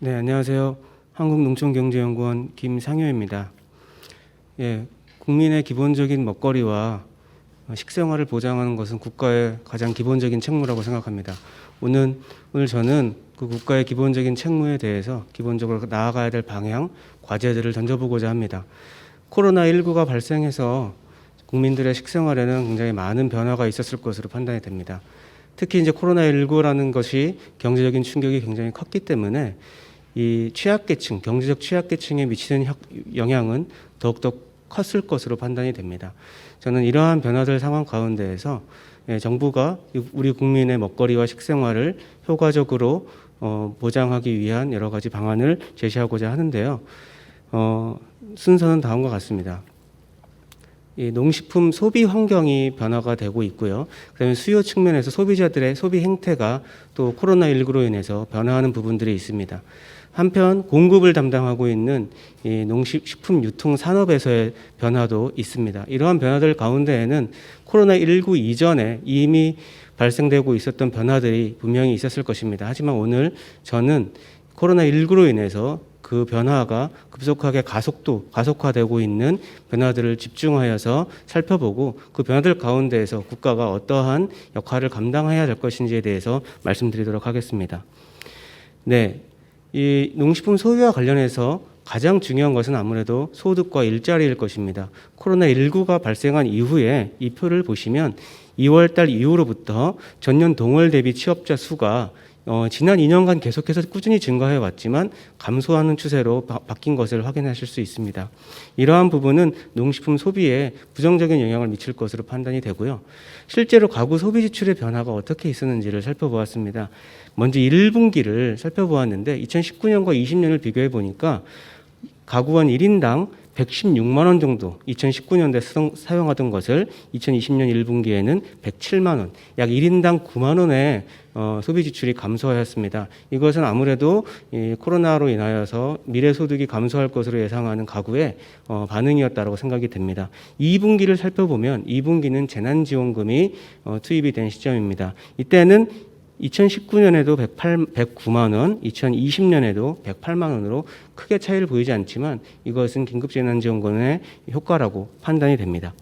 네, 안녕하세요. 한국농촌경제연구원 김상효입니다. 예, 국민의 기본적인 먹거리와 식생활을 보장하는 것은 국가의 가장 기본적인 책무라고 생각합니다. 오늘 저는 그 국가의 기본적인 책무에 대해서 기본적으로 나아가야 될 방향, 과제들을 던져보고자 합니다. 코로나19가 발생해서 국민들의 식생활에는 굉장히 많은 변화가 있었을 것으로 판단이 됩니다. 특히 이제 코로나19라는 것이 경제적인 충격이 굉장히 컸기 때문에 이 취약계층, 경제적 취약계층에 미치는 영향은 더욱더 컸을 것으로 판단이 됩니다. 저는 이러한 변화될 상황 가운데에서 정부가 우리 국민의 먹거리와 식생활을 효과적으로 보장하기 위한 여러 가지 방안을 제시하고자 하는데요. 순서는 다음과 같습니다. 이 농식품 소비 환경이 변화가 되고 있고요. 그다음에 수요 측면에서 소비자들의 소비 행태가 또 코로나19로 인해서 변화하는 부분들이 있습니다. 한편 공급을 담당하고 있는 이 농식품 유통 산업에서의 변화도 있습니다. 이러한 변화들 가운데에는 코로나19 이전에 이미 발생되고 있었던 변화들이 분명히 있었을 것입니다. 하지만 오늘 저는 코로나19로 인해서 그 변화가 급속하게 가속화되고 있는 변화들을 집중하여서 살펴보고 그 변화들 가운데에서 국가가 어떠한 역할을 감당해야 될 것인지에 대해서 말씀드리도록 하겠습니다. 네, 이 농식품 소비와 관련해서 가장 중요한 것은 아무래도 소득과 일자리일 것입니다. 코로나19가 발생한 이후에 이 표를 보시면 2월 달 이후로부터 전년 동월 대비 취업자 수가 지난 2년간 계속해서 꾸준히 증가해 왔지만 감소하는 추세로 바뀐 것을 확인하실 수 있습니다. 이러한 부분은 농식품 소비에 부정적인 영향을 미칠 것으로 판단이 되고요. 실제로 가구 소비 지출의 변화가 어떻게 있었는지를 살펴보았습니다. 먼저 1분기를 살펴보았는데 2019년과 20년을 비교해 보니까 가구원 1인당 116만 원 정도 2019년도에 사용하던 것을 2020년 1분기에는 107만 원, 약 1인당 9만 원의 소비 지출이 감소하였습니다. 이것은 아무래도 이 코로나로 인하여서 미래 소득이 감소할 것으로 예상하는 가구의 반응이었다고 생각이 됩니다. 2분기를 살펴보면 2분기는 재난지원금이 투입이 된 시점입니다. 이때는 2019년에도 109만 원, 2020년에도 108만 원으로 크게 차이를 보이지 않지만 이것은 긴급재난지원금의 효과라고 판단이 됩니다.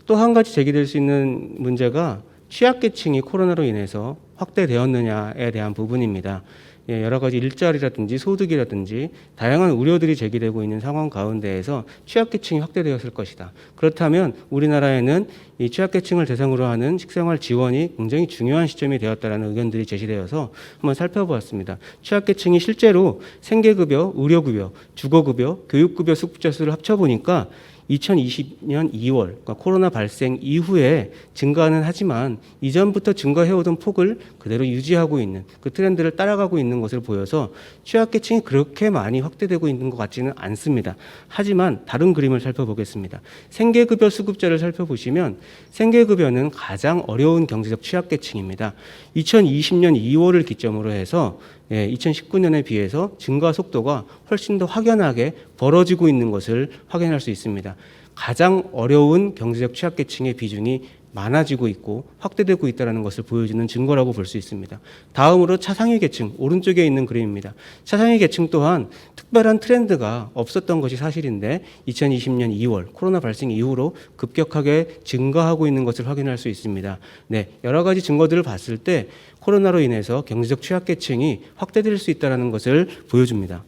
또 한 가지 제기될 수 있는 문제가 취약계층이 코로나로 인해서 확대되었느냐에 대한 부분입니다. 여러 가지 일자리라든지 소득이라든지 다양한 우려들이 제기되고 있는 상황 가운데에서 취약계층이 확대되었을 것이다. 그렇다면 우리나라에는 이 취약계층을 대상으로 하는 식생활 지원이 굉장히 중요한 시점이 되었다는 의견들이 제시되어서 한번 살펴보았습니다. 취약계층이 실제로 생계급여, 의료급여, 주거급여, 교육급여 수급자 수를 합쳐보니까 2020년 2월, 그러니까 코로나 발생 이후에 증가는 하지만 이전부터 증가해오던 폭을 그대로 유지하고 있는 그 트렌드를 따라가고 있는 것을 보여서 취약계층이 그렇게 많이 확대되고 있는 것 같지는 않습니다. 하지만 다른 그림을 살펴보겠습니다. 생계급여 수급자를 살펴보시면 생계급여는 가장 어려운 경제적 취약계층입니다. 2020년 2월을 기점으로 해서 2019년에 비해서 증가 속도가 훨씬 더 확연하게 벌어지고 있는 것을 확인할 수 있습니다. 가장 어려운 경제적 취약계층의 비중이 많아지고 있고 확대되고 있다는 것을 보여주는 증거라고 볼 수 있습니다. 다음으로 차상위 계층, 오른쪽에 있는 그림입니다. 차상위 계층 또한 특별한 트렌드가 없었던 것이 사실인데 2020년 2월 코로나 발생 이후로 급격하게 증가하고 있는 것을 확인할 수 있습니다. 네, 여러 가지 증거들을 봤을 때 코로나로 인해서 경제적 취약계층이 확대될 수 있다는 것을 보여줍니다.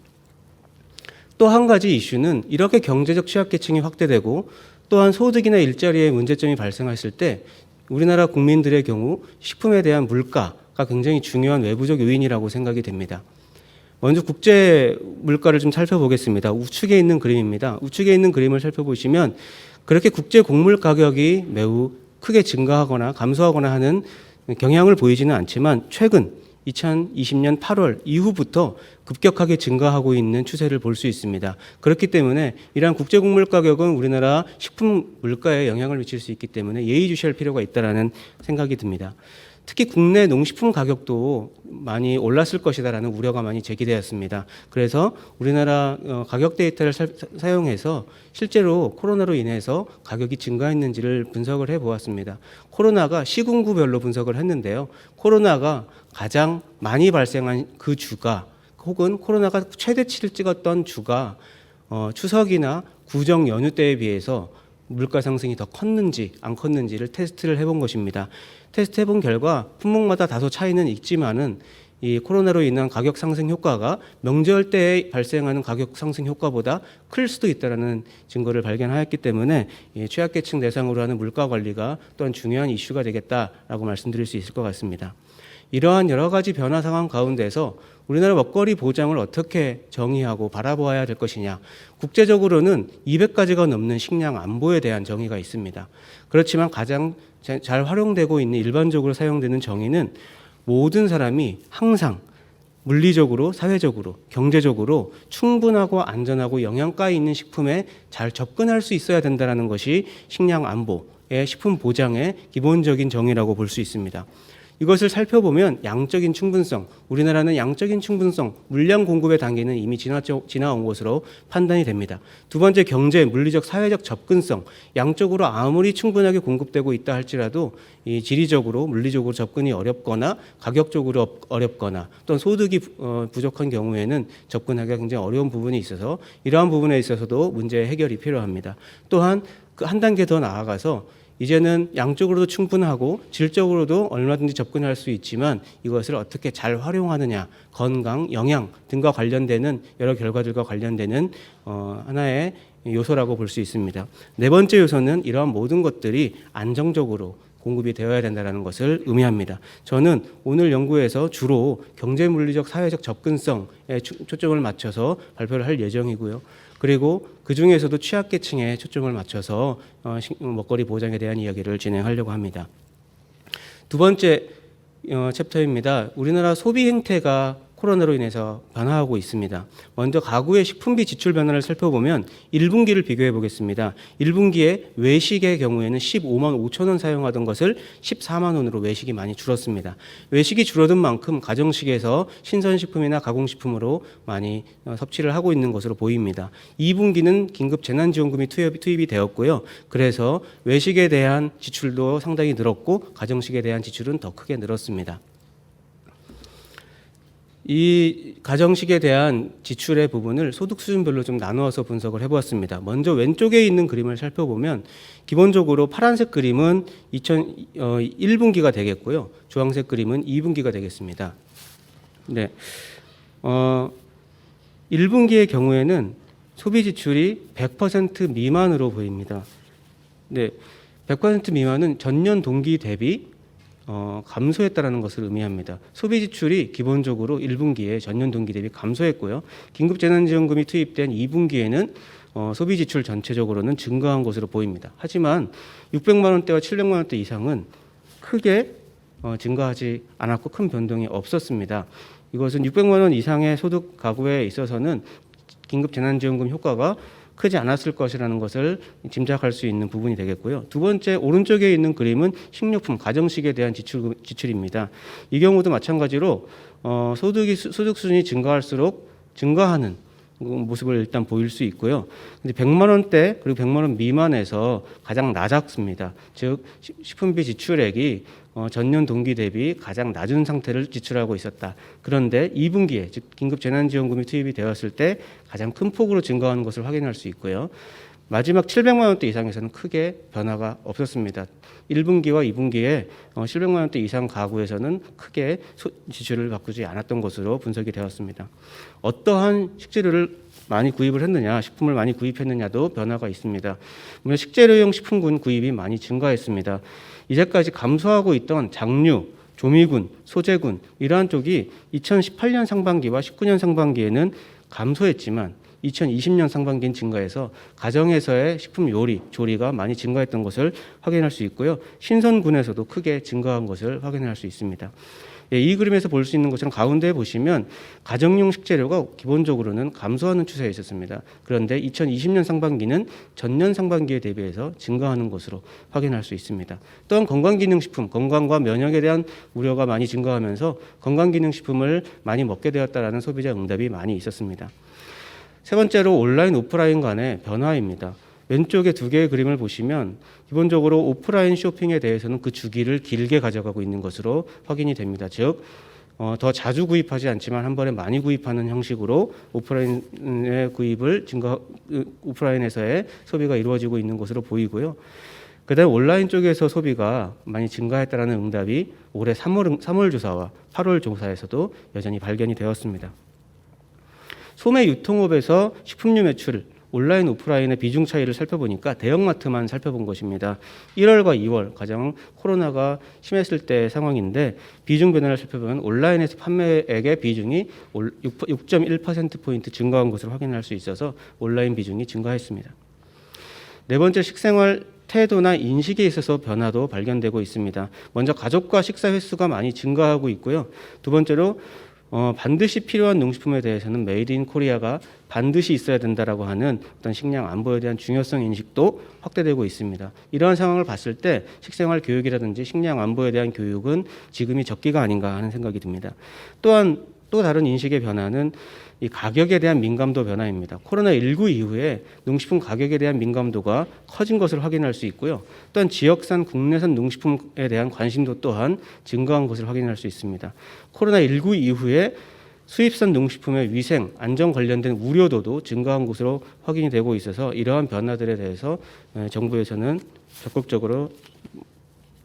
또 한 가지 이슈는 이렇게 경제적 취약계층이 확대되고 또한 소득이나 일자리에 문제점이 발생했을 때 우리나라 국민들의 경우 식품에 대한 물가가 굉장히 중요한 외부적 요인이라고 생각이 됩니다. 먼저 국제 물가를 좀 살펴보겠습니다. 우측에 있는 그림입니다. 우측에 있는 그림을 살펴보시면 그렇게 국제 곡물 가격이 매우 크게 증가하거나 감소하거나 하는 경향을 보이지는 않지만 최근 2020년 8월 이후부터 급격하게 증가하고 있는 추세를 볼 수 있습니다. 그렇기 때문에 이러한 국제곡물 가격은 우리나라 식품 물가에 영향을 미칠 수 있기 때문에 예의주시할 필요가 있다는 생각이 듭니다. 특히 국내 농식품 가격도 많이 올랐을 것이다라는 우려가 많이 제기되었습니다. 그래서 우리나라 가격 데이터를 사용해서 실제로 코로나로 인해서 가격이 증가했는지를 분석을 해보았습니다. 코로나가 시군구별로 분석을 했는데요. 코로나가 가장 많이 발생한 그 주가 혹은 코로나가 최대치를 찍었던 주가 추석이나 구정 연휴 때에 비해서 물가 상승이 더 컸는지 안 컸는지를 테스트를 해본 것입니다. 테스트 해본 결과 품목마다 다소 차이는 있지만은 이 코로나로 인한 가격 상승 효과가 명절 때에 발생하는 가격 상승 효과보다 클 수도 있다는 증거를 발견하였기 때문에 취약계층 대상으로 하는 물가 관리가 또한 중요한 이슈가 되겠다라고 말씀드릴 수 있을 것 같습니다. 이러한 여러 가지 변화 상황 가운데서 우리나라 먹거리 보장을 어떻게 정의하고 바라보아야 될 것이냐. 국제적으로는 200가지가 넘는 식량 안보에 대한 정의가 있습니다. 그렇지만 가장 잘 활용되고 있는 일반적으로 사용되는 정의는 모든 사람이 항상 물리적으로, 사회적으로, 경제적으로 충분하고 안전하고 영양가 있는 식품에 잘 접근할 수 있어야 된다는 것이 식량 안보의 식품 보장의 기본적인 정의라고 볼 수 있습니다. 이것을 살펴보면 양적인 충분성, 우리나라는 양적인 충분성, 물량 공급의 단계는 이미 지나온 것으로 판단이 됩니다. 두 번째, 경제, 물리적, 사회적 접근성, 양적으로 아무리 충분하게 공급되고 있다 할지라도 이 지리적으로, 물리적으로 접근이 어렵거나 가격적으로 어렵거나 또는 소득이 부족한 경우에는 접근하기가 굉장히 어려운 부분이 있어서 이러한 부분에 있어서도 문제 해결이 필요합니다. 또한 그 한 단계 더 나아가서 이제는 양적으로도 충분하고 질적으로도 얼마든지 접근할 수 있지만 이것을 어떻게 잘 활용하느냐, 건강, 영양 등과 관련되는 여러 결과들과 관련되는 하나의 요소라고 볼 수 있습니다. 네 번째 요소는 이러한 모든 것들이 안정적으로 공급이 되어야 된다는 것을 의미합니다. 저는 오늘 연구에서 주로 경제, 물리적, 사회적 접근성에 초점을 맞춰서 발표를 할 예정이고요. 그리고 그 중에서도 취약계층에 초점을 맞춰서 먹거리 보장에 대한 이야기를 진행하려고 합니다. 두 번째 챕터입니다. 우리나라 소비 행태가 코로나로 인해서 변화하고 있습니다. 먼저 가구의 식품비 지출 변화를 살펴보면 1분기를 비교해 보겠습니다. 1분기에 외식의 경우에는 15만 5천 원 사용하던 것을 14만 원으로 외식이 많이 줄었습니다. 외식이 줄어든 만큼 가정식에서 신선식품이나 가공식품으로 많이 섭취를 하고 있는 것으로 보입니다. 2분기는 긴급 재난지원금이 투입이 되었고요. 그래서 외식에 대한 지출도 상당히 늘었고 가정식에 대한 지출은 더 크게 늘었습니다. 이 가정식에 대한 지출의 부분을 소득 수준별로 좀 나누어서 분석을 해보았습니다. 먼저 왼쪽에 있는 그림을 살펴보면 기본적으로 파란색 그림은 1분기가 되겠고요. 주황색 그림은 2분기가 되겠습니다. 네, 1분기의 경우에는 소비 지출이 100% 미만으로 보입니다. 네, 100% 미만은 전년 동기 대비 감소했다라는 것을 의미합니다. 소비 지출이 기본적으로 1분기에 전년 동기 대비 감소했고요. 긴급재난지원금이 투입된 2분기에는 소비 지출 전체적으로는 증가한 것으로 보입니다. 하지만 600만 원대와 700만 원대 이상은 크게 증가하지 않았고 큰 변동이 없었습니다. 이것은 600만 원 이상의 소득 가구에 있어서는 긴급재난지원금 효과가 크지 않았을 것이라는 것을 짐작할 수 있는 부분이 되겠고요. 두 번째 오른쪽에 있는 그림은 식료품, 가정식에 대한 지출입니다. 이 경우도 마찬가지로 소득 수준이 증가할수록 증가하는 모습을 일단 보일 수 있고요. 근데 100만 원대 그리고 100만 원 미만에서 가장 낮았습니다. 즉 식품비 지출액이 전년 동기 대비 가장 낮은 상태를 지출하고 있었다. 그런데 2분기에 즉 긴급재난지원금이 투입이 되었을 때 가장 큰 폭으로 증가하는 것을 확인할 수 있고요. 마지막 700만 원대 이상에서는 크게 변화가 없었습니다. 1분기와 2분기에 700만 원대 이상 가구에서는 크게 지출을 바꾸지 않았던 것으로 분석이 되었습니다. 어떠한 식재료를 많이 구입을 했느냐, 식품을 많이 구입했느냐도 변화가 있습니다. 물론 식재료용 식품군 구입이 많이 증가했습니다. 이제까지 감소하고 있던 장류, 조미군, 소재군 이러한 쪽이 2018년 상반기와 19년 상반기에는 감소했지만 2020년 상반기는 증가해서 가정에서의 식품 요리, 조리가 많이 증가했던 것을 확인할 수 있고요. 신선군에서도 크게 증가한 것을 확인할 수 있습니다. 이 그림에서 볼 수 있는 것처럼 가운데 보시면 가정용 식재료가 기본적으로는 감소하는 추세에 있었습니다. 그런데 2020년 상반기는 전년 상반기에 대비해서 증가하는 것으로 확인할 수 있습니다. 또한 건강기능식품, 건강과 면역에 대한 우려가 많이 증가하면서 건강기능식품을 많이 먹게 되었다라는 소비자 응답이 많이 있었습니다. 세 번째로 온라인, 오프라인 간의 변화입니다. 왼쪽에 두 개의 그림을 보시면 기본적으로 오프라인 쇼핑에 대해서는 그 주기를 길게 가져가고 있는 것으로 확인이 됩니다. 즉 더 자주 구입하지 않지만 한 번에 많이 구입하는 형식으로 오프라인의 구입을 오프라인에서의 소비가 이루어지고 있는 것으로 보이고요. 그다음에 온라인 쪽에서 소비가 많이 증가했다라는 응답이 올해 3월 조사와 8월 조사에서도 여전히 발견이 되었습니다. 소매 유통업에서 식품류 매출 온라인 오프라인의 비중 차이를 살펴보니까 대형마트만 살펴본 것입니다. 1월과 2월 가장 코로나가 심했을 때 상황인데 비중 변화를 살펴보면 온라인에서 판매액의 비중이 6.1%포인트 증가한 것을 확인할 수 있어서 온라인 비중이 증가했습니다. 네 번째, 식생활 태도나 인식에 있어서 변화도 발견되고 있습니다. 먼저 가족과 식사 횟수가 많이 증가하고 있고요. 두 번째로 반드시 필요한 농식품에 대해서는 메이드 인 코리아가 반드시 있어야 된다라고 하는 어떤 식량 안보에 대한 중요성 인식도 확대되고 있습니다. 이러한 상황을 봤을 때 식생활 교육이라든지 식량 안보에 대한 교육은 지금이 적기가 아닌가 하는 생각이 듭니다. 또한 또 다른 인식의 변화는 이 가격에 대한 민감도 변화입니다. 코로나19 이후에 농식품 가격에 대한 민감도가 커진 것을 확인할 수 있고요. 또한 지역산, 국내산 농식품에 대한 관심도 또한 증가한 것을 확인할 수 있습니다. 코로나19 이후에 수입산 농식품의 위생, 안전 관련된 우려도도 증가한 것으로 확인이 되고 있어서 이러한 변화들에 대해서 정부에서는 적극적으로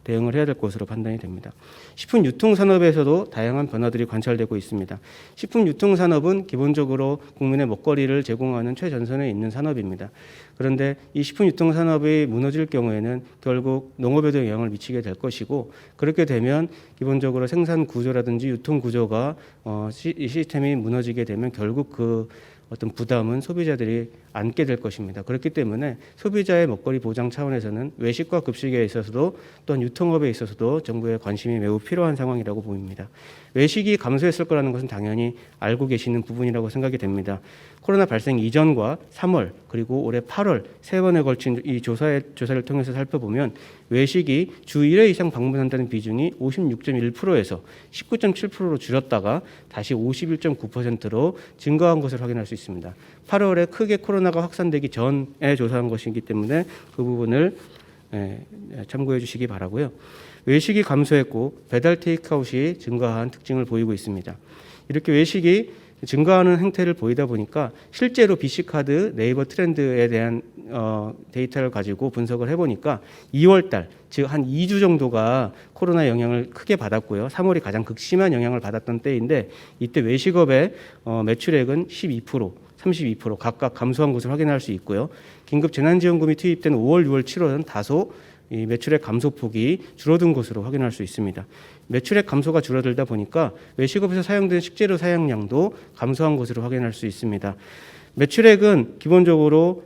대응을 해야 될 것으로 판단이 됩니다. 식품 유통 산업에서도 다양한 변화들이 관찰되고 있습니다. 식품 유통 산업은 기본적으로 국민의 먹거리를 제공하는 최전선에 있는 산업입니다. 그런데 이 식품 유통 산업이 무너질 경우에는 결국 농업에도 영향을 미치게 될 것이고, 그렇게 되면 기본적으로 생산 구조라든지 유통 구조가 이 시스템이 무너지게 되면 결국 그 어떤 부담은 소비자들이 안게 될 것입니다. 그렇기 때문에 소비자의 먹거리 보장 차원에서는 외식과 급식에 있어서도 또한 유통업에 있어서도 정부의 관심이 매우 필요한 상황이라고 보입니다. 외식이 감소했을 거라는 것은 당연히 알고 계시는 부분이라고 생각이 됩니다. 코로나 발생 이전과 3월 그리고 올해 8월 세 번에 걸친 이 조사를 통해서 살펴보면 외식이 주 1회 이상 방문한다는 비중이 56.1%에서 19.7%로 줄였다가 다시 51.9%로 증가한 것을 확인할 수 있습니다. 8월에 크게 코로나가 확산되기 전에 조사한 것이기 때문에 그 부분을 참고해 주시기 바라고요. 외식이 감소했고 배달 테이크아웃이 증가한 특징을 보이고 있습니다. 이렇게 외식이 증가하는 행태를 보이다 보니까 실제로 BC카드 네이버 트렌드에 대한 데이터를 가지고 분석을 해보니까 2월달, 즉 한 2주 정도가 코로나 영향을 크게 받았고요. 3월이 가장 극심한 영향을 받았던 때인데 이때 외식업의 매출액은 12%, 32% 각각 감소한 것을 확인할 수 있고요. 긴급 재난지원금이 투입된 5월, 6월, 7월은 다소 이 매출액 감소폭이 줄어든 것으로 확인할 수 있습니다. 매출액 감소가 줄어들다 보니까 외식업에서 사용된 식재료 사용량도 감소한 것으로 확인할 수 있습니다. 매출액은 기본적으로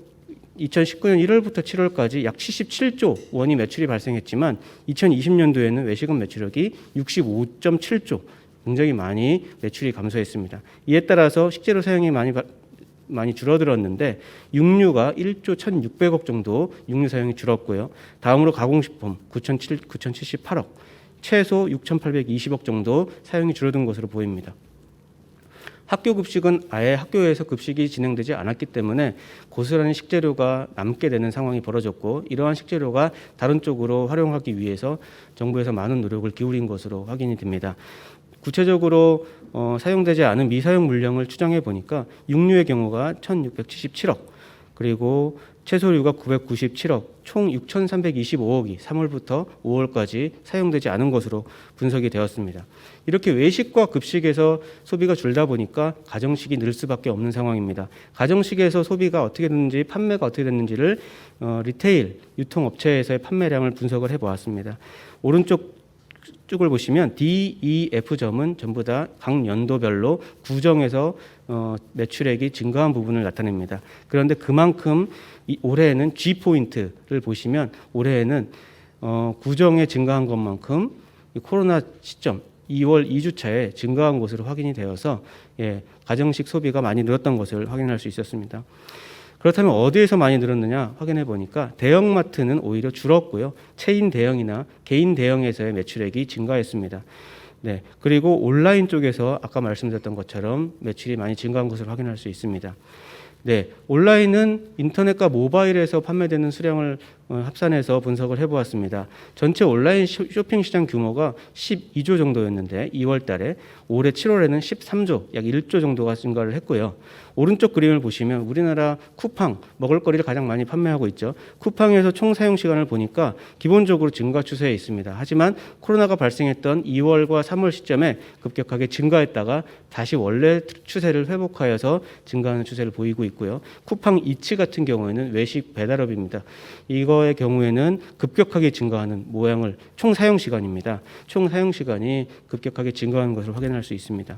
2019년 1월부터 7월까지 약 77조 원이 매출이 발생했지만 2020년도에는 외식업 매출액이 65.7조, 굉장히 많이 매출이 감소했습니다. 이에 따라서 식재료 사용이 많이 줄어들었는데 육류가 1조 1,600억 정도 육류 사용이 줄었고요. 다음으로 가공식품 9,078억, 채소 6,820억 정도 사용이 줄어든 것으로 보입니다. 학교 급식은 아예 학교에서 급식이 진행되지 않았기 때문에 고스란히 식재료가 남게 되는 상황이 벌어졌고, 이러한 식재료가 다른 쪽으로 활용하기 위해서 정부에서 많은 노력을 기울인 것으로 확인이 됩니다. 구체적으로 사용되지 않은 미사용 물량을 추정해 보니까 육류의 경우가 1,677억, 그리고 채소류가 997억, 총 6,325억이 3월부터 5월까지 사용되지 않은 것으로 분석이 되었습니다. 이렇게 외식과 급식에서 소비가 줄다 보니까 가정식이 늘 수밖에 없는 상황입니다. 가정식에서 소비가 어떻게 됐는지, 판매가 어떻게 됐는지를 리테일 유통업체에서의 판매량을 분석을 해보았습니다. 오른쪽 쪽을 보시면 D, E, F점은 전부 다 각 연도별로 구정에서 매출액이 증가한 부분을 나타냅니다. 그런데 그만큼 올해에는 G포인트를 보시면 올해에는 구정에 증가한 것만큼 코로나 시점 2월 2주차에 증가한 것으로 확인이 되어서 가정식 소비가 많이 늘었던 것을 확인할 수 있었습니다. 그렇다면 어디에서 많이 늘었느냐 확인해 보니까 대형마트는 오히려 줄었고요. 체인 대형이나 개인 대형에서의 매출액이 증가했습니다. 네, 그리고 온라인 쪽에서 아까 말씀드렸던 것처럼 매출이 많이 증가한 것을 확인할 수 있습니다. 네, 온라인은 인터넷과 모바일에서 판매되는 수량을 합산해서 분석을 해보았습니다. 전체 온라인 쇼핑 시장 규모가 12조 정도였는데 2월 달에 올해 7월에는 13조, 약 1조 정도가 증가를 했고요. 오른쪽 그림을 보시면 우리나라 쿠팡, 먹을거리를 가장 많이 판매하고 있죠. 쿠팡에서 총 사용 시간을 보니까 기본적으로 증가 추세에 있습니다. 하지만 코로나가 발생했던 2월과 3월 시점에 급격하게 증가했다가 다시 원래 추세를 회복하여서 증가하는 추세를 보이고 있고요. 쿠팡 이츠 같은 경우에는 외식 배달업입니다. 이거의 경우에는 급격하게 증가하는 모양을 총 사용 시간입니다. 총 사용 시간이 급격하게 증가하는 것을 확인할 수 있습니다.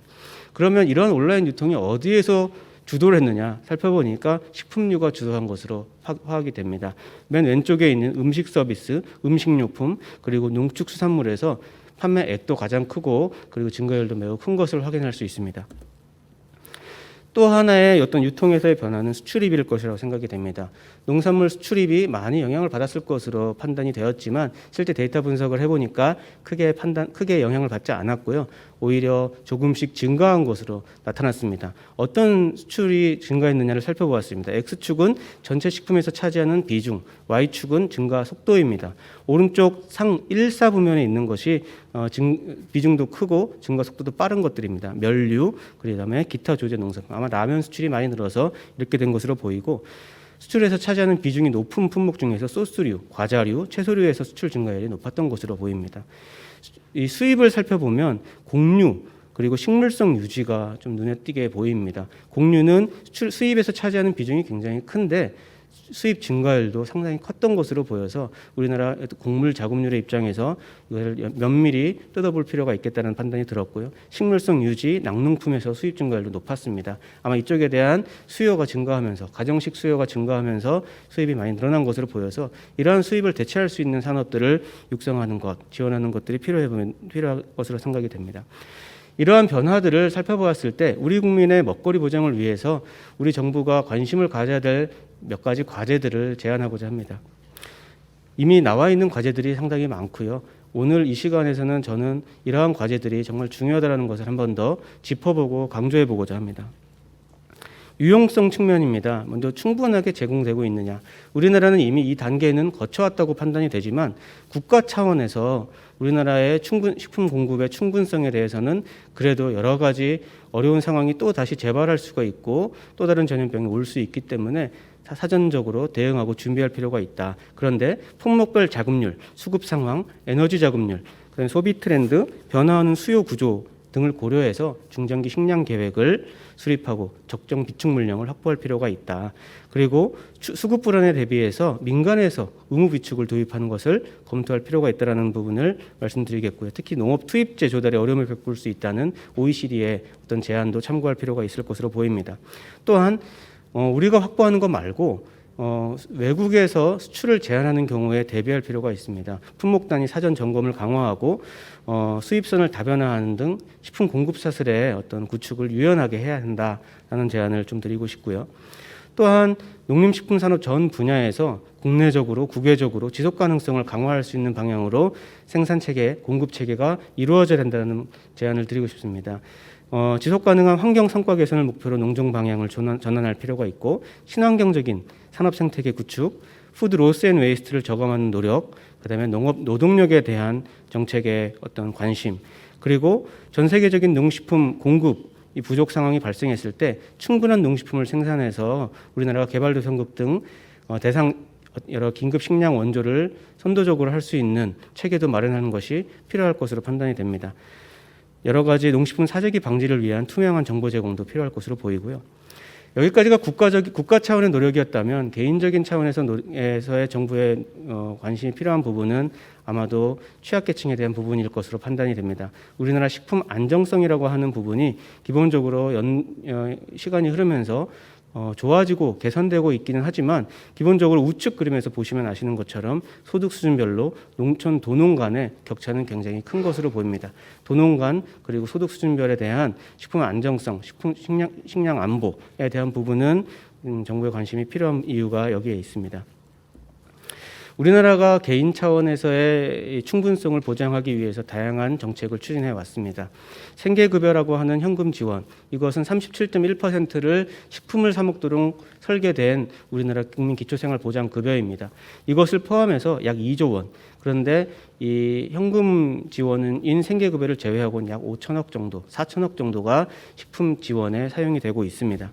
그러면 이런 온라인 유통이 어디에서 주도를 했느냐 살펴보니까 식품류가 주도한 것으로 파악이 됩니다. 맨 왼쪽에 있는 음식 서비스, 음식료품, 그리고 농축수산물에서 판매액도 가장 크고 그리고 증가율도 매우 큰 것을 확인할 수 있습니다. 또 하나의 어떤 유통에서의 변화는 수출입일 것이라고 생각이 됩니다. 농산물 수출입이 많이 영향을 받았을 것으로 판단이 되었지만 실제 데이터 분석을 해보니까 크게 영향을 받지 않았고요. 오히려 조금씩 증가한 것으로 나타났습니다. 어떤 수출이 증가했느냐를 살펴보았습니다. X축은 전체 식품에서 차지하는 비중, Y축은 증가 속도입니다. 오른쪽 상 1, 4부면에 있는 것이 비중도 크고 증가 속도도 빠른 것들입니다. 면류, 그다음에 기타 조제 농산품. 아마 라면 수출이 많이 늘어서 이렇게 된 것으로 보이고 수출에서 차지하는 비중이 높은 품목 중에서 소스류, 과자류, 채소류에서 수출 증가율이 높았던 것으로 보입니다. 이 수입을 살펴보면 곡류 그리고 식물성 유지가 좀 눈에 띄게 보입니다. 곡류는 수입에서 차지하는 비중이 굉장히 큰데 수입 증가율도 상당히 컸던 것으로 보여서 우리나라 곡물 작업률의 입장에서 이것을 면밀히 뜯어볼 필요가 있겠다는 판단이 들었고요. 식물성 유지, 낙농품에서 수입 증가율도 높았습니다. 아마 이쪽에 대한 수요가 증가하면서 가정식 수요가 증가하면서 수입이 많이 늘어난 것으로 보여서 이러한 수입을 대체할 수 있는 산업들을 육성하는 것, 지원하는 것들이 필요할 것으로 생각이 됩니다. 이러한 변화들을 살펴보았을 때 우리 국민의 먹거리 보장을 위해서 우리 정부가 관심을 가져야 될 몇 가지 과제들을 제안하고자 합니다. 이미 나와 있는 과제들이 상당히 많고요. 오늘 이 시간에서는 저는 이러한 과제들이 정말 중요하다는 것을 한 번 더 짚어보고 강조해 보고자 합니다. 유용성 측면입니다. 먼저 충분하게 제공되고 있느냐. 우리나라는 이미 이 단계는 거쳐왔다고 판단이 되지만 국가 차원에서 우리나라의 식품 공급의 충분성에 대해서는 그래도 여러 가지 어려운 상황이 또 다시 재발할 수가 있고 또 다른 전염병이 올 수 있기 때문에 사전적으로 대응하고 준비할 필요가 있다. 그런데 품목별 자급률, 수급 상황, 에너지 자급률, 그다음에 소비 트렌드, 변화하는 수요 구조 등을 고려해서 중장기 식량 계획을 수립하고 적정 비축 물량을 확보할 필요가 있다. 그리고 수급 불안에 대비해서 민간에서 의무 비축을 도입하는 것을 검토할 필요가 있다는 부분을 말씀드리겠고요. 특히 농업 투입재 조달에 어려움을 겪을 수 있다는 OECD의 어떤 제안도 참고할 필요가 있을 것으로 보입니다. 또한 우리가 확보하는 것 말고 외국에서 수출을 제한하는 경우에 대비할 필요가 있습니다. 품목 단위 사전 점검을 강화하고 수입선을 다변화하는 등 식품 공급 사슬의 어떤 구축을 유연하게 해야 한다라는 제안을 좀 드리고 싶고요. 또한 농림식품 산업 전 분야에서 국내적으로 국외적으로 지속 가능성을 강화할 수 있는 방향으로 생산 체계, 공급 체계가 이루어져야 된다는 제안을 드리고 싶습니다. 지속 가능한 환경 성과 개선을 목표로 농정 방향을 전환할 필요가 있고 친환경적인 산업 생태계 구축, 푸드 로스 앤 웨이스트를 저감하는 노력, 그다음에 농업 노동력에 대한 정책의 어떤 관심, 그리고 전 세계적인 농식품 공급 이 부족 상황이 발생했을 때 충분한 농식품을 생산해서 우리나라가 개발도상국 등 대상 여러 긴급 식량 원조를 선도적으로 할 수 있는 체계도 마련하는 것이 필요할 것으로 판단이 됩니다. 여러 가지 농식품 사재기 방지를 위한 투명한 정보 제공도 필요할 것으로 보이고요. 여기까지가 국가 차원의 노력이었다면 개인적인 차원에서의 정부의 관심이 필요한 부분은 아마도 취약계층에 대한 부분일 것으로 판단이 됩니다. 우리나라 식품 안정성이라고 하는 부분이 기본적으로 시간이 흐르면서 좋아지고 개선되고 있기는 하지만 기본적으로 우측 그림에서 보시면 아시는 것처럼 소득 수준별로 농촌 도농 간의 격차는 굉장히 큰 것으로 보입니다. 도농 간 그리고 소득 수준별에 대한 식품 안정성, 식량 안보에 대한 부분은 정부의 관심이 필요한 이유가 여기에 있습니다. 우리나라가 개인 차원에서의 충분성을 보장하기 위해서 다양한 정책을 추진해 왔습니다. 생계급여라고 하는 현금 지원, 이것은 37.1%를 식품을 사 먹도록 설계된 우리나라 국민 기초생활보장급여입니다. 이것을 포함해서 약 2조 원, 그런데 이 현금 지원인 생계급여를 제외하고는 약 5천억 정도, 4천억 정도가 식품 지원에 사용이 되고 있습니다.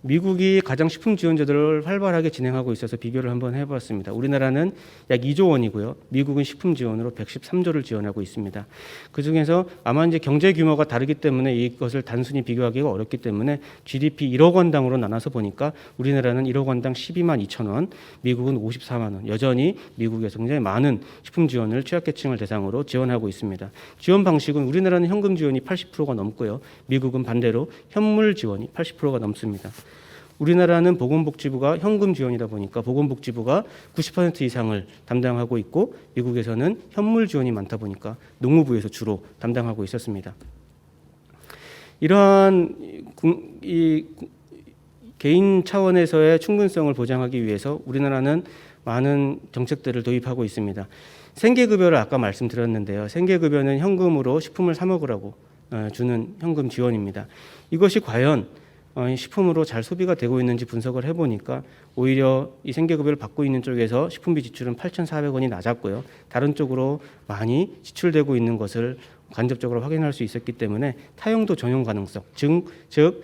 미국이 가장 식품 지원 제도를 활발하게 진행하고 있어서 비교를 한번 해봤습니다. 우리나라는 약 2조 원이고요. 미국은 식품 지원으로 113조를 지원하고 있습니다. 그중에서 아마 이제 경제 규모가 다르기 때문에 이것을 단순히 비교하기가 어렵기 때문에 GDP 1억 원당으로 나눠서 보니까 우리나라는 1억 원당 12만 2천 원, 미국은 54만 원. 여전히 미국에서 굉장히 많은 식품 지원을 취약계층을 대상으로 지원하고 있습니다. 지원 방식은 우리나라는 현금 지원이 80%가 넘고요. 미국은 반대로 현물 지원이 80%가 넘습니다. 우리나라는 보건복지부가 현금 지원이다 보니까 보건복지부가 90% 이상을 담당하고 있고 미국에서는 현물 지원이 많다 보니까 농무부에서 주로 담당하고 있었습니다. 이러한 개인 차원에서의 충분성을 보장하기 위해서 우리나라는 많은 정책들을 도입하고 있습니다. 생계급여를 아까 말씀드렸는데요. 생계급여는 현금으로 식품을 사 먹으라고 주는 현금 지원입니다. 이것이 과연 식품으로 잘 소비가 되고 있는지 분석을 해보니까 오히려 이 생계급여를 받고 있는 쪽에서 식품비 지출은 8,400원이 낮았고요. 다른 쪽으로 많이 지출되고 있는 것을 간접적으로 확인할 수 있었기 때문에 타용도 전용 가능성, 즉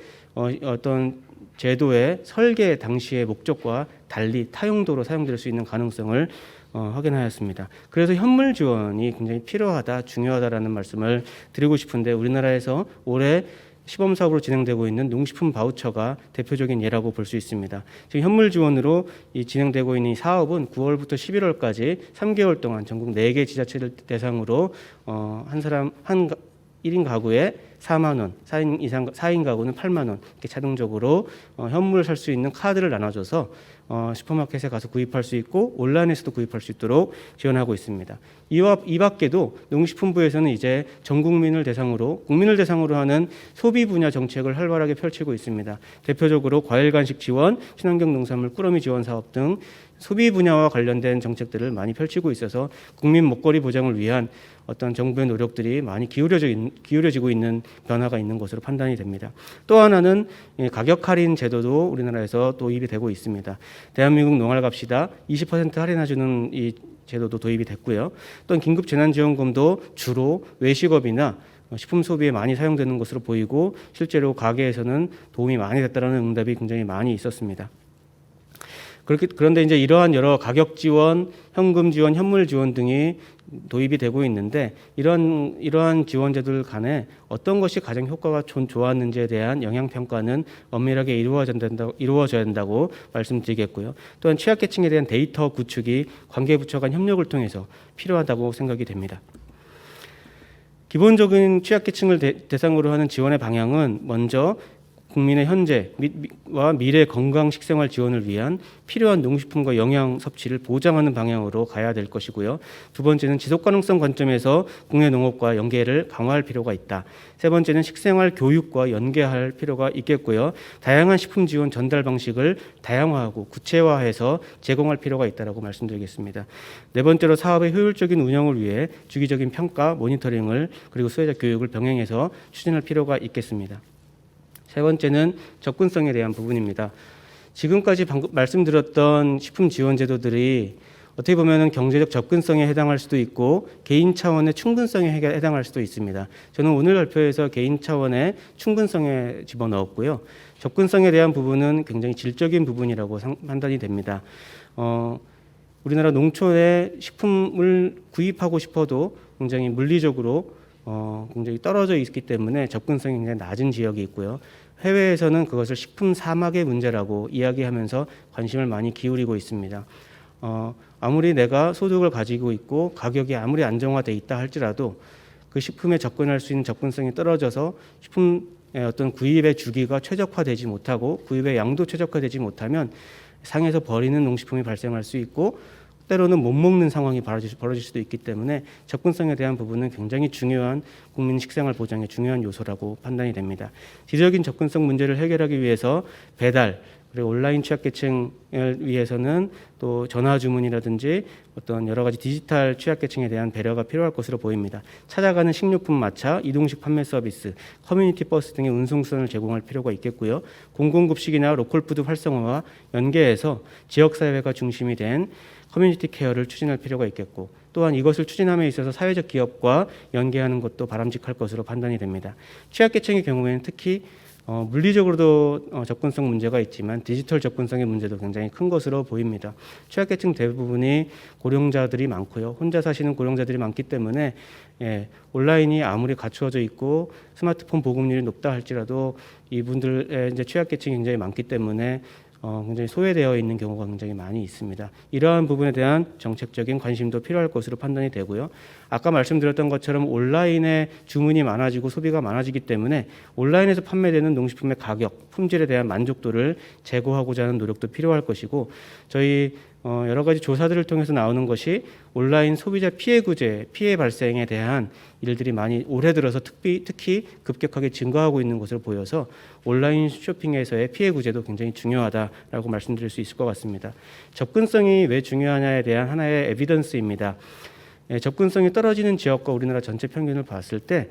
어떤 제도의 설계 당시의 목적과 달리 타용도로 사용될 수 있는 가능성을 확인하였습니다. 그래서 현물 지원이 굉장히 필요하다, 중요하다라는 말씀을 드리고 싶은데 우리나라에서 올해 시범 사업으로 진행되고 있는 농식품 바우처가 대표적인 예라고 볼 수 있습니다. 지금 현물 지원으로 진행되고 있는 이 사업은 9월부터 11월까지 3개월 동안 전국 4개 지자체를 대상으로 한 사람 1인 가구에 4만 원, 4인 가구는 8만 원 이렇게 자동적으로 현물을 살 수 있는 카드를 나눠줘서 슈퍼마켓에 가서 구입할 수 있고 온라인에서도 구입할 수 있도록 지원하고 있습니다. 이 밖에도 농식품부에서는 이제 전 국민을 대상으로 하는 소비 분야 정책을 활발하게 펼치고 있습니다. 대표적으로 과일 간식 지원, 친환경 농산물 꾸러미 지원 사업 등 소비 분야와 관련된 정책들을 많이 펼치고 있어서 국민 먹거리 보장을 위한 어떤 정부의 노력들이 많이 기울여지고 있는 변화가 있는 것으로 판단이 됩니다. 또 하나는 가격 할인 제도도 우리나라에서 도입이 되고 있습니다. 대한민국 농활 갑시다 20% 할인해주는 이 제도도 도입이 됐고요. 또한 긴급 재난지원금도 주로 외식업이나 식품 소비에 많이 사용되는 것으로 보이고 실제로 가게에서는 도움이 많이 됐다는 응답이 굉장히 많이 있었습니다. 그런데 이제 이러한 여러 가격 지원, 현금 지원, 현물 지원 등이 도입이 되고 있는데 이러한 지원 제도들 간에 어떤 것이 가장 효과가 좋았는지에 대한 영향 평가는 엄밀하게 이루어져야 된다고 말씀드리겠고요. 또한 취약계층에 대한 데이터 구축이 관계부처 간 협력을 통해서 필요하다고 생각이 됩니다. 기본적인 취약계층을 대상으로 하는 지원의 방향은 먼저 국민의 현재와 미래 건강 식생활 지원을 위한 필요한 농식품과 영양 섭취를 보장하는 방향으로 가야 될 것이고요. 두 번째는 지속가능성 관점에서 국내 농업과 연계를 강화할 필요가 있다. 세 번째는 식생활 교육과 연계할 필요가 있겠고요. 다양한 식품 지원 전달 방식을 다양화하고 구체화해서 제공할 필요가 있다고 말씀드리겠습니다. 네 번째로 사업의 효율적인 운영을 위해 주기적인 평가, 모니터링을 그리고 수혜자 교육을 병행해서 추진할 필요가 있겠습니다. 세 번째는 접근성에 대한 부분입니다. 지금까지 방금 말씀드렸던 식품 지원 제도들이 어떻게 보면 경제적 접근성에 해당할 수도 있고 개인 차원의 충분성에 해당할 수도 있습니다. 저는 오늘 발표에서 개인 차원의 충분성에 집어넣었고요. 접근성에 대한 부분은 굉장히 질적인 부분이라고 판단이 됩니다. 우리나라 농촌에 식품을 구입하고 싶어도 굉장히 물리적으로 굉장히 떨어져 있기 때문에 접근성이 굉장히 낮은 지역이 있고요. 해외에서는 그것을 식품 사막의 문제라고 이야기하면서 관심을 많이 기울이고 있습니다. 아무리 내가 소득을 가지고 있고 가격이 아무리 안정화돼 있다 할지라도 그 식품에 접근할 수 있는 접근성이 떨어져서 식품의 어떤 구입의 주기가 최적화되지 못하고 구입의 양도 최적화되지 못하면 상에서 버리는 농식품이 발생할 수 있고 때로는 못 먹는 상황이 벌어질 수도 있기 때문에 접근성에 대한 부분은 굉장히 중요한 국민 식생활 보장의 중요한 요소라고 판단이 됩니다. 지적인 접근성 문제를 해결하기 위해서 배달, 그리고 온라인 취약계층을 위해서는 또 전화 주문이라든지 어떤 여러 가지 디지털 취약계층에 대한 배려가 필요할 것으로 보입니다. 찾아가는 식료품 마차, 이동식 판매 서비스, 커뮤니티 버스 등의 운송선을 제공할 필요가 있겠고요. 공공급식이나 로컬푸드 활성화와 연계해서 지역사회가 중심이 된 커뮤니티 케어를 추진할 필요가 있겠고, 또한 이것을 추진함에 있어서 사회적 기업과 연계하는 것도 바람직할 것으로 판단이 됩니다. 취약계층의 경우에는 특히 물리적으로도 접근성 문제가 있지만 디지털 접근성의 문제도 굉장히 큰 것으로 보입니다. 취약계층 대부분이 고령자들이 많고요. 혼자 사시는 고령자들이 많기 때문에 온라인이 아무리 갖추어져 있고 스마트폰 보급률이 높다 할지라도 이분들의 이제 취약계층이 굉장히 많기 때문에 굉장히 소외되어 있는 경우가 굉장히 많이 있습니다. 이러한 부분에 대한 정책적인 관심도 필요할 것으로 판단이 되고요. 아까 말씀드렸던 것처럼 온라인에 주문이 많아지고 소비가 많아지기 때문에 온라인에서 판매되는 농식품의 가격, 품질에 대한 만족도를 제고하고자 하는 노력도 필요할 것이고, 저희 여러 가지 조사들을 통해서 나오는 것이 온라인 소비자 피해 구제, 피해 발생에 대한 일들이 많이 올해 들어서 특히 급격하게 증가하고 있는 것으로 보여서 온라인 쇼핑에서의 피해 구제도 굉장히 중요하다라고 말씀드릴 수 있을 것 같습니다. 접근성이 왜 중요하냐에 대한 하나의 에비던스입니다. 접근성이 떨어지는 지역과 우리나라 전체 평균을 봤을 때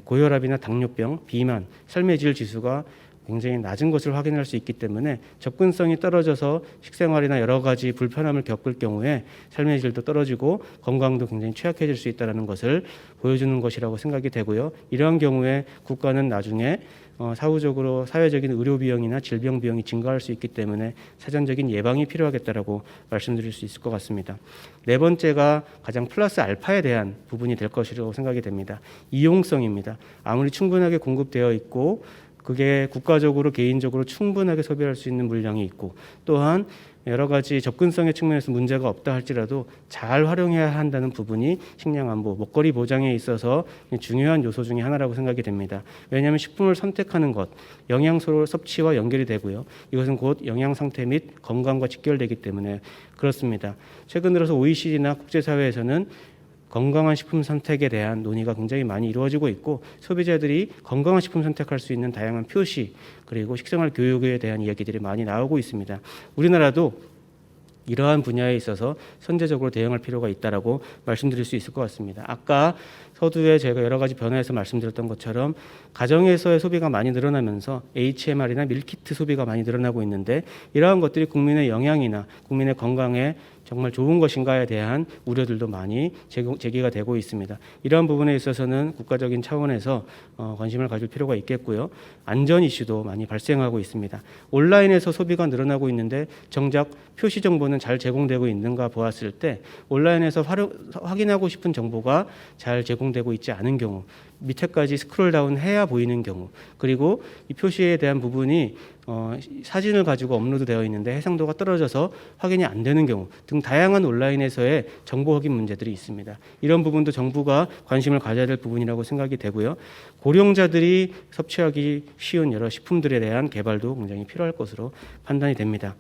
고혈압이나 당뇨병, 비만, 삶의 질 지수가 굉장히 낮은 것을 확인할 수 있기 때문에 접근성이 떨어져서 식생활이나 여러 가지 불편함을 겪을 경우에 삶의 질도 떨어지고 건강도 굉장히 취약해질 수 있다는 것을 보여주는 것이라고 생각이 되고요. 이러한 경우에 국가는 나중에 사후적으로 사회적인 의료 비용이나 질병 비용이 증가할 수 있기 때문에 사전적인 예방이 필요하겠다라고 말씀드릴 수 있을 것 같습니다. 네 번째가 가장 플러스 알파에 대한 부분이 될 것이라고 생각이 됩니다. 이용성입니다. 아무리 충분하게 공급되어 있고 그게 국가적으로 개인적으로 충분하게 소비할 수 있는 물량이 있고, 또한 여러 가지 접근성의 측면에서 문제가 없다 할지라도 잘 활용해야 한다는 부분이 식량 안보, 먹거리 보장에 있어서 중요한 요소 중에 하나라고 생각이 됩니다. 왜냐하면 식품을 선택하는 것, 영양소 섭취와 연결이 되고요. 이것은 곧 영양 상태 및 건강과 직결되기 때문에 그렇습니다. 최근 들어서 OECD나 국제사회에서는 건강한 식품 선택에 대한 논의가 굉장히 많이 이루어지고 있고, 소비자들이 건강한 식품 선택할 수 있는 다양한 표시, 그리고 식생활 교육에 대한 이야기들이 많이 나오고 있습니다. 우리나라도 이러한 분야에 있어서 선제적으로 대응할 필요가 있다라고 말씀드릴 수 있을 것 같습니다. 아까 서두에 제가 여러 가지 변화에서 말씀드렸던 것처럼 가정에서의 소비가 많이 늘어나면서 HMR이나 밀키트 소비가 많이 늘어나고 있는데, 이러한 것들이 국민의 영양이나 국민의 건강에 정말 좋은 것인가에 대한 우려들도 많이 제기가 되고 있습니다. 이러한 부분에 있어서는 국가적인 차원에서 관심을 가질 필요가 있겠고요. 안전 이슈도 많이 발생하고 있습니다. 온라인에서 소비가 늘어나고 있는데 정작 표시 정보는 잘 제공되고 있는가 보았을 때 온라인에서 확인하고 싶은 정보가 잘 제공되고 있지 않은 경우, 밑에까지 스크롤 다운 해야 보이는 경우, 그리고 이 표시에 대한 부분이 사진을 가지고 업로드되어 있는데 해상도가 떨어져서 확인이 안 되는 경우 등 다양한 온라인에서의 정보 확인 문제들이 있습니다. 이런 부분도 정부가 관심을 가져야 될 부분이라고 생각이 되고요. 고령자들이 섭취하기 쉬운 여러 식품들에 대한 개발도 굉장히 필요할 것으로 판단이 됩니다.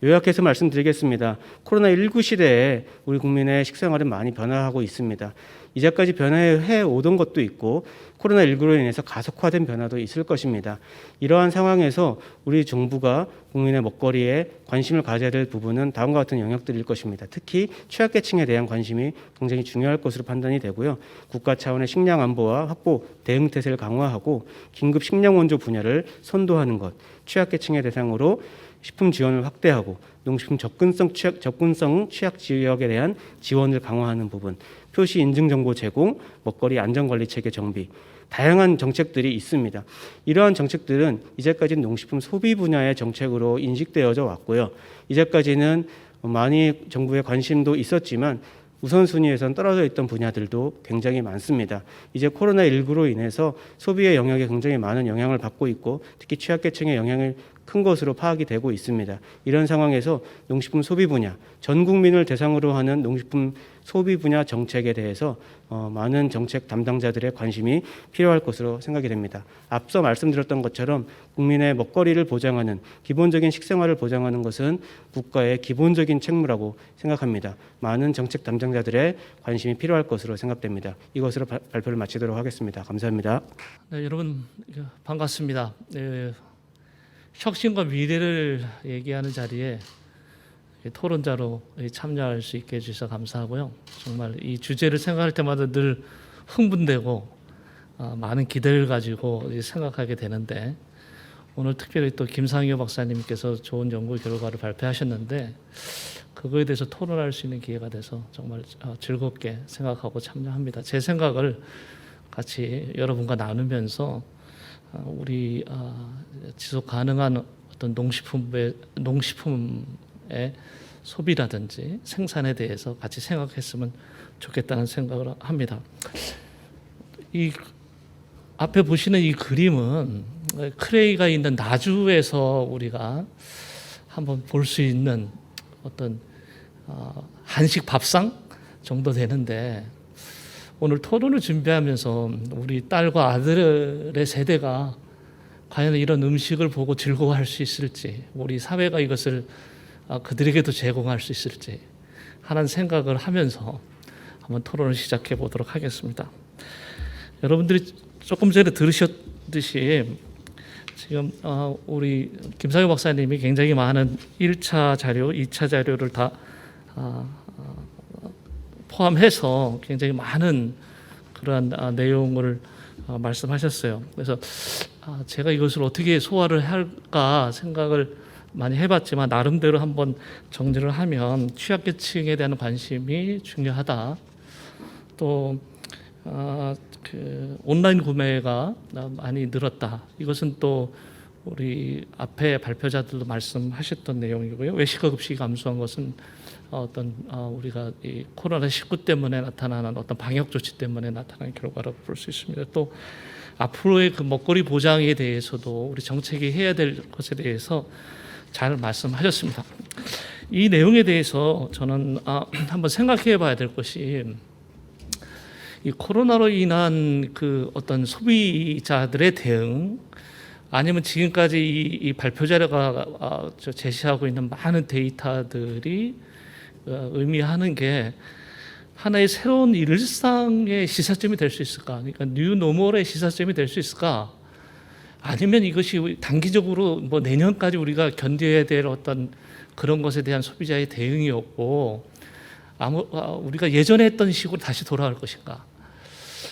요약해서 말씀드리겠습니다. 코로나19 시대에 우리 국민의 식생활은 많이 변화하고 있습니다. 이제까지 변화해 오던 것도 있고 코로나19로 인해서 가속화된 변화도 있을 것입니다. 이러한 상황에서 우리 정부가 국민의 먹거리에 관심을 가져야 될 부분은 다음과 같은 영역들일 것입니다. 특히 취약계층에 대한 관심이 굉장히 중요할 것으로 판단이 되고요. 국가 차원의 식량 안보와 확보, 대응 태세를 강화하고 긴급 식량 원조 분야를 선도하는 것, 취약계층의 대상으로 식품 지원을 확대하고 농식품 접근성 취약 지역에 대한 지원을 강화하는 부분, 표시 인증 정보 제공, 먹거리 안전관리 체계 정비, 다양한 정책들이 있습니다. 이러한 정책들은 이제까지는 농식품 소비 분야의 정책으로 인식되어져 왔고요. 이제까지는 많이 정부의 관심도 있었지만 우선순위에선 떨어져 있던 분야들도 굉장히 많습니다. 이제 코로나19로 인해서 소비의 영역에 굉장히 많은 영향을 받고 있고 특히 취약계층의 영향을 큰 것으로 파악이 되고 있습니다. 이런 상황에서 농식품 소비 분야, 전 국민을 대상으로 하는 농식품 소비 분야 정책에 대해서 많은 정책 담당자들의 관심이 필요할 것으로 생각이 됩니다. 앞서 말씀드렸던 것처럼 국민의 먹거리를 보장하는 기본적인 식생활을 보장하는 것은 국가의 기본적인 책무라고 생각합니다. 많은 정책 담당자들의 관심이 필요할 것으로 생각됩니다. 이것으로 발표를 마치도록 하겠습니다. 감사합니다. 네, 여러분 반갑습니다. 혁신과 미래를 얘기하는 자리에 토론자로 참여할 수 있게 해주셔서 감사하고요. 정말 이 주제를 생각할 때마다 늘 흥분되고 많은 기대를 가지고 생각하게 되는데, 오늘 특별히 또 김상효 박사님께서 좋은 연구 결과를 발표하셨는데 그거에 대해서 토론할 수 있는 기회가 돼서 정말 즐겁게 생각하고 참여합니다. 제 생각을 같이 여러분과 나누면서 우리 지속 가능한 어떤 농식품의 소비라든지 생산에 대해서 같이 생각했으면 좋겠다는 생각을 합니다. 이 앞에 보시는 이 그림은 크레이가 있는 나주에서 우리가 한번 볼 수 있는 어떤 한식 밥상 정도 되는데, 오늘 토론을 준비하면서 우리 딸과 아들의 세대가 과연 이런 음식을 보고 즐거워할 수 있을지, 우리 사회가 이것을 그들에게도 제공할 수 있을지 하는 생각을 하면서 한번 토론을 시작해 보도록 하겠습니다. 여러분들이 조금 전에 들으셨듯이 지금 우리 김상효 박사님이 굉장히 많은 1차 자료, 2차 자료를 다 포함해서 굉장히 많은 그러한 내용을 말씀하셨어요. 그래서 제가 이것을 어떻게 소화를 할까 생각을 많이 해봤지만, 나름대로 한번 정리를 하면 취약계층에 대한 관심이 중요하다. 또 온라인 구매가 많이 늘었다. 이것은 또 우리 앞에 발표자들도 말씀하셨던 내용이고요. 외식과 급식이 감소한 것은 우리가 이 코로나19 때문에 나타나는 어떤 방역 조치 때문에 나타난 결과라고 볼 수 있습니다. 또 앞으로의 그 먹거리 보장에 대해서도 우리 정책이 해야 될 것에 대해서 잘 말씀하셨습니다. 이 내용에 대해서 저는 한번 생각해 봐야 될 것이, 이 코로나로 인한 그 어떤 소비자들의 대응, 아니면 지금까지 이 발표 자료가 제시하고 있는 많은 데이터들이 의미하는 게 하나의 새로운 일상의 시사점이 될 수 있을까? 그러니까 뉴 노멀의 시사점이 될 수 있을까? 아니면 이것이 단기적으로 뭐 내년까지 우리가 견뎌야 될 어떤 그런 것에 대한 소비자의 대응이었고 우리가 예전에 했던 식으로 다시 돌아갈 것인가?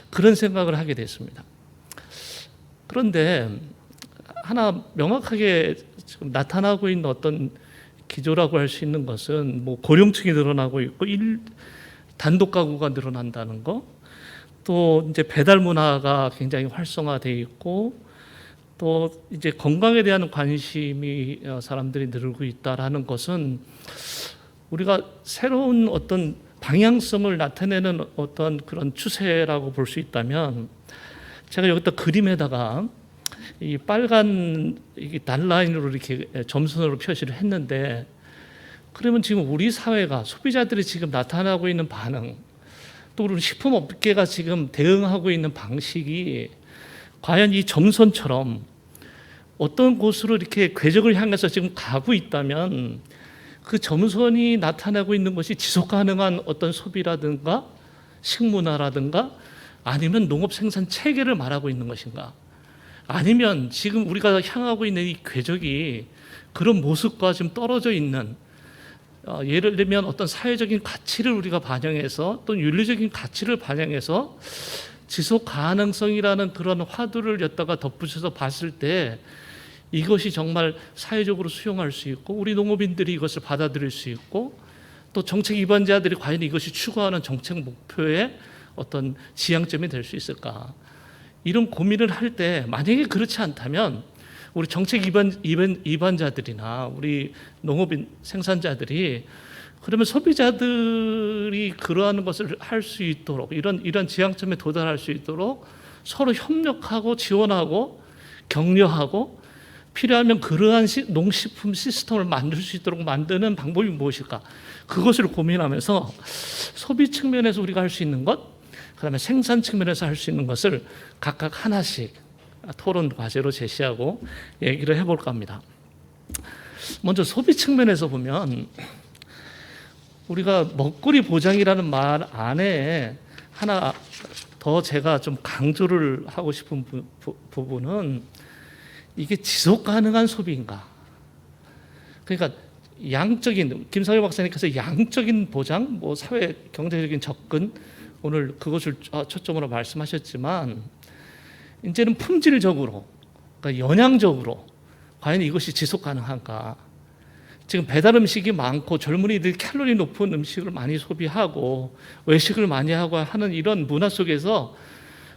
그런 생각을 하게 됐습니다. 그런데 하나 명확하게 지금 나타나고 있는 어떤 기조라고 할 수 있는 것은, 뭐 고령층이 늘어나고 있고 단독 가구가 늘어난다는 거, 또 이제 배달 문화가 굉장히 활성화되어 있고, 또 이제 건강에 대한 관심이 사람들이 늘고 있다라는 것은 우리가 새로운 어떤 방향성을 나타내는 어떤 그런 추세라고 볼 수 있다면, 제가 여기다 그림에다가 이 빨간 단라인으로 이렇게 점선으로 표시를 했는데, 그러면 지금 우리 사회가 소비자들이 지금 나타나고 있는 반응, 또 우리 식품업계가 지금 대응하고 있는 방식이 과연 이 점선처럼 어떤 곳으로 이렇게 궤적을 향해서 지금 가고 있다면, 그 점선이 나타나고 있는 것이 지속 가능한 어떤 소비라든가 식문화라든가 아니면 농업 생산 체계를 말하고 있는 것인가, 아니면 지금 우리가 향하고 있는 이 궤적이 그런 모습과 좀 떨어져 있는, 예를 들면 어떤 사회적인 가치를 우리가 반영해서 또 윤리적인 가치를 반영해서 지속 가능성이라는 그런 화두를 였다가 덧붙여서 봤을 때 이것이 정말 사회적으로 수용할 수 있고, 우리 농업인들이 이것을 받아들일 수 있고, 또 정책 입안자들이 과연 이것이 추구하는 정책 목표의 어떤 지향점이 될 수 있을까, 이런 고민을 할 때 만약에 그렇지 않다면 우리 정책 입안자들이나 우리 농업인 생산자들이, 그러면 소비자들이 그러한 것을 할 수 있도록, 이런 지향점에 도달할 수 있도록 서로 협력하고 지원하고 격려하고, 필요하면 그러한 농식품 시스템을 만들 수 있도록 만드는 방법이 무엇일까, 그것을 고민하면서 소비 측면에서 우리가 할 수 있는 것, 그다음에 생산 측면에서 할 수 있는 것을 각각 하나씩 토론 과제로 제시하고 얘기를 해볼까 합니다. 먼저 소비 측면에서 보면, 우리가 먹거리 보장이라는 말 안에 하나 더 제가 좀 강조를 하고 싶은 부분은, 이게 지속 가능한 소비인가? 그러니까 양적인, 김상효 박사님께서 양적인 보장, 뭐 사회 경제적인 접근, 오늘 그것을 초점으로 말씀하셨지만 이제는 품질적으로, 그러니까 영양적으로 과연 이것이 지속 가능한가? 지금 배달 음식이 많고 젊은이들이 칼로리 높은 음식을 많이 소비하고 외식을 많이 하고 하는 이런 문화 속에서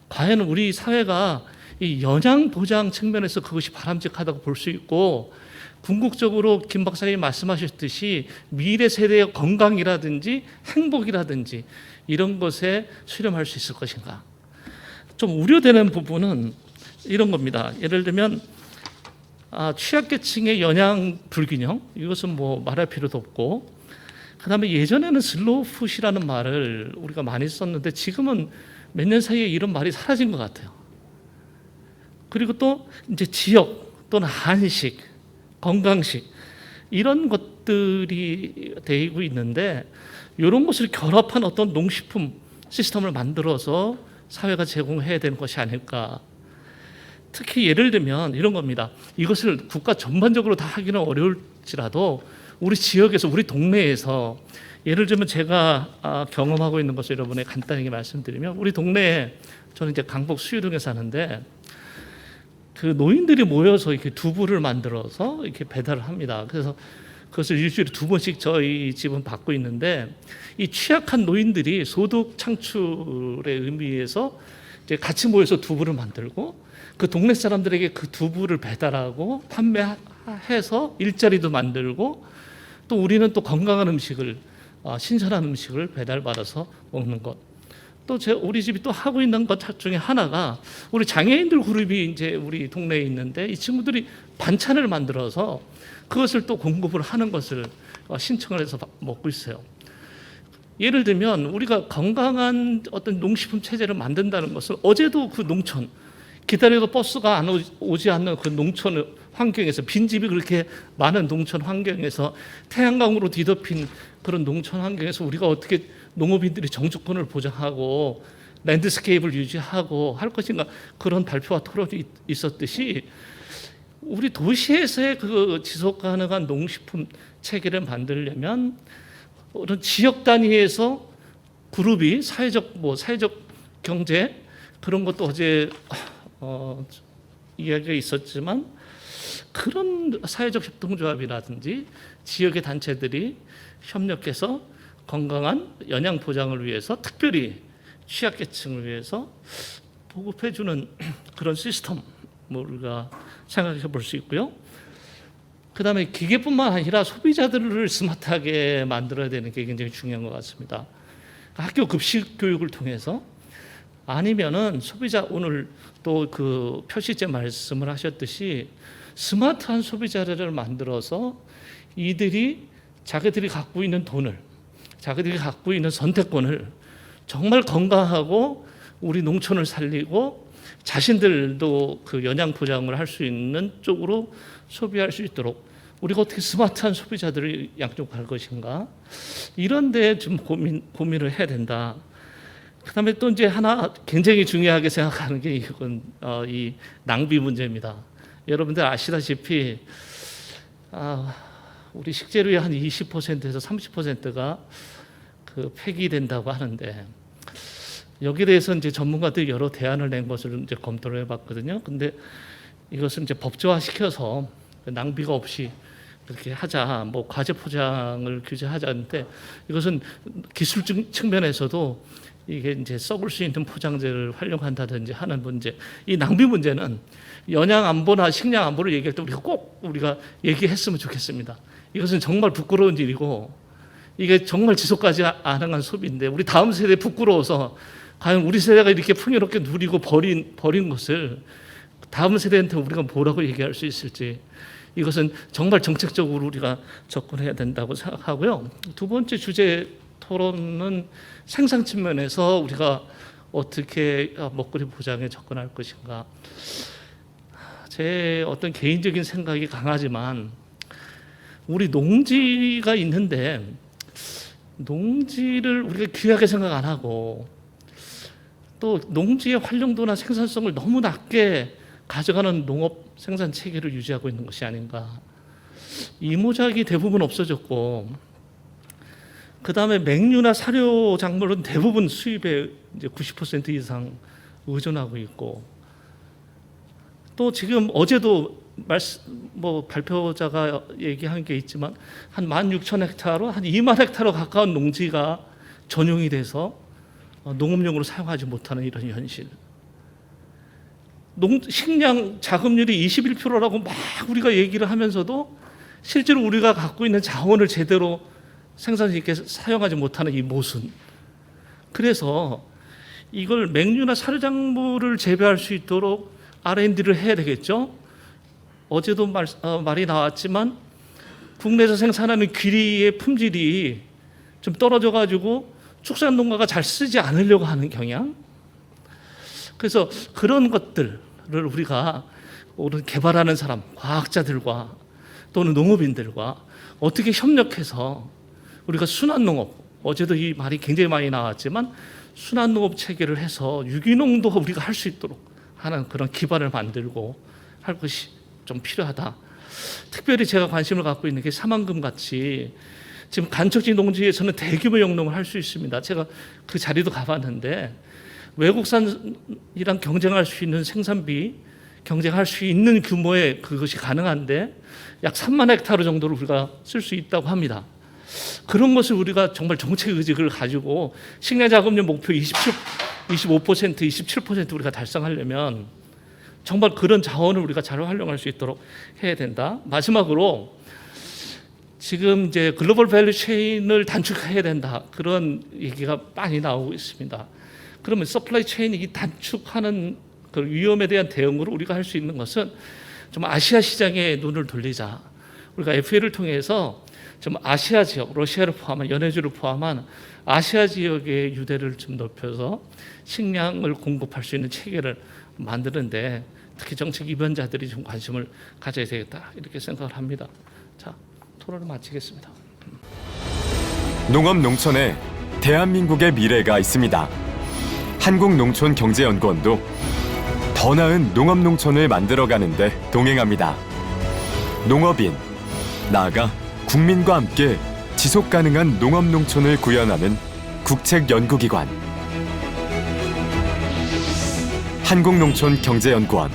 과연 우리 사회가 이 영양 보장 측면에서 그것이 바람직하다고 볼 수 있고, 궁극적으로 김 박사님이 말씀하셨듯이 미래 세대의 건강이라든지 행복이라든지 이런 것에 수렴할 수 있을 것인가? 좀 우려되는 부분은 이런 겁니다. 예를 들면 취약계층의 영양 불균형, 이것은 뭐 말할 필요도 없고, 그다음에 예전에는 슬로우 푸시라는 말을 우리가 많이 썼는데 지금은 몇 년 사이에 이런 말이 사라진 것 같아요. 그리고 또 이제 지역 또는 한식, 건강식 이런 것들이 되고 있는데, 이런 것을 결합한 어떤 농식품 시스템을 만들어서 사회가 제공해야 되는 것이 아닐까. 특히 예를 들면 이런 겁니다. 이것을 국가 전반적으로 다 하기는 어려울지라도 우리 지역에서, 우리 동네에서, 예를 들면 제가 경험하고 있는 것을 여러분에 간단하게 말씀드리면, 우리 동네에, 저는 이제 강북 수유동에 사는데, 그 노인들이 모여서 이렇게 두부를 만들어서 이렇게 배달을 합니다. 그래서 그것을 일주일에 2번씩 저희 집은 받고 있는데, 이 취약한 노인들이 소득 창출의 의미에서 이제 같이 모여서 두부를 만들고 그 동네 사람들에게 그 두부를 배달하고 판매해서 일자리도 만들고, 또 우리는 또 건강한 음식을, 신선한 음식을 배달받아서 먹는 것. 또 우리 집이 또 하고 있는 것 중에 하나가, 우리 장애인들 그룹이 이제 우리 동네에 있는데, 이 친구들이 반찬을 만들어서 그것을 또 공급을 하는 것을 신청을 해서 먹고 있어요. 예를 들면 우리가 건강한 어떤 농식품 체제를 만든다는 것을, 어제도 그 농촌, 기다려도 버스가 안 오지 않는 그 농촌 환경에서, 빈집이 그렇게 많은 농촌 환경에서, 태양광으로 뒤덮인 그런 농촌 환경에서 우리가 어떻게 농업인들이 정주권을 보장하고 랜드스케이프를 유지하고 할 것인가, 그런 발표와 토론이 있었듯이, 우리 도시에서의 그 지속 가능한 농식품 체계를 만들려면 그런 지역 단위에서 그룹이 사회적 경제, 그런 것도 어제 이야기가 있었지만, 그런 사회적 협동조합이라든지 지역의 단체들이 협력해서 건강한 영양 보장을 위해서, 특별히 취약계층을 위해서 보급해주는 그런 시스템, 우리가 생각해 볼 수 있고요. 그 다음에 기계뿐만 아니라 소비자들을 스마트하게 만들어야 되는 게 굉장히 중요한 것 같습니다. 학교 급식 교육을 통해서, 아니면은 소비자, 오늘 또 그 표시제 말씀을 하셨듯이 스마트한 소비자를 만들어서 이들이 자기들이 갖고 있는 돈을, 자기들이 갖고 있는 선택권을 정말 건강하고 우리 농촌을 살리고 자신들도 그 영양 보장을 할 수 있는 쪽으로 소비할 수 있도록 우리가 어떻게 스마트한 소비자들을 양육할 것인가, 이런 데 좀 고민을 해야 된다. 그다음에 또 이제 하나 굉장히 중요하게 생각하는 게 이건 이 낭비 문제입니다. 여러분들 아시다시피 우리 식재료의 한 20%에서 30%가 그 폐기된다고 하는데, 여기에 대해서 이제 전문가들이 여러 대안을 낸 것을 이제 검토를 해봤거든요. 근데 이것을 이제 법제화시켜서 낭비가 없이 그렇게 하자, 뭐 과제 포장을 규제하자는데, 이것은 기술적 측면에서도 이게 이제 썩을 수 있는 포장재를 활용한다든지 하는 문제, 이 낭비 문제는 영양 안보나 식량 안보를 얘기할 때 우리가 얘기했으면 좋겠습니다. 이것은 정말 부끄러운 일이고, 이게 정말 지속하지 가능한 소비인데, 우리 다음 세대에 부끄러워서 과연 우리 세대가 이렇게 풍요롭게 누리고 버린 것을 다음 세대한테 우리가 뭐라고 얘기할 수 있을지, 이것은 정말 정책적으로 우리가 접근해야 된다고 생각하고요. 두 번째 주제 토론은 생산 측면에서 우리가 어떻게 먹거리 보장에 접근할 것인가. 제 어떤 개인적인 생각이 강하지만, 우리 농지가 있는데 농지를 우리가 귀하게 생각 안 하고, 또 농지의 활용도나 생산성을 너무 낮게 가져가는 농업 생산 체계를 유지하고 있는 것이 아닌가. 이모작이 대부분 없어졌고, 그 다음에 맹류나 사료 작물은 대부분 수입에 이제 90% 이상 의존하고 있고, 또 지금 어제도 발표자가 얘기한 게 있지만 한 16,000헥타르로 한 2만 헥타르 가까운 농지가 전용이 돼서 농업용으로 사용하지 못하는 이런 현실. 식량 자급률이 21%라고 막 우리가 얘기를 하면서도 실제로 우리가 갖고 있는 자원을 제대로 생산 있게 사용하지 못하는 이 모순. 그래서 이걸 맹류나 사료작물을 재배할 수 있도록 R&D를 해야 되겠죠. 어제도 말이 나왔지만 국내에서 생산하는 귀리의 품질이 좀 떨어져 가지고 축산농가가 잘 쓰지 않으려고 하는 경향. 그래서 그런 것들을 우리가 오늘 개발하는 사람, 과학자들과 또는 농업인들과 어떻게 협력해서 우리가 순환농업, 어제도 이 말이 굉장히 많이 나왔지만 순환농업 체계를 해서 유기농도 우리가 할 수 있도록 하는 그런 기반을 만들고 할 것이 좀 필요하다. 특별히 제가 관심을 갖고 있는 게 사만금 같이 지금 간척지 농지에서는 대규모 영농을 할 수 있습니다. 제가 그 자리도 가봤는데 외국산이랑 경쟁할 수 있는 생산비, 경쟁할 수 있는 규모의 그것이 가능한데 약 3만 헥타르 정도를 우리가 쓸 수 있다고 합니다. 그런 것을 우리가 정말 정책 의지를 가지고 식량 자급률 목표 25%, 27% 우리가 달성하려면 정말 그런 자원을 우리가 잘 활용할 수 있도록 해야 된다. 마지막으로 지금 이제 글로벌 밸류 체인을 단축해야 된다. 그런 얘기가 많이 나오고 있습니다. 그러면 서플라이 체인이 이 단축하는 그 위험에 대한 대응으로 우리가 할 수 있는 것은 좀 아시아 시장에 눈을 돌리자. 우리가 FA를 통해서 좀 아시아 지역, 러시아를 포함한 연해주를 포함한 아시아 지역의 유대를 좀 높여서 식량을 공급할 수 있는 체계를 만드는데 특히 정책 입원자들이 좀 관심을 가져야 되겠다 이렇게 생각을 합니다. 자, 토론을 마치겠습니다. 농업 농촌에 대한민국의 미래가 있습니다. 한국농촌경제연구원도 더 나은 농업 농촌을 만들어가는데 동행합니다. 농업인, 나아가 국민과 함께 지속 가능한 농업 농촌을 구현하는 국책연구기관 한국농촌경제연구원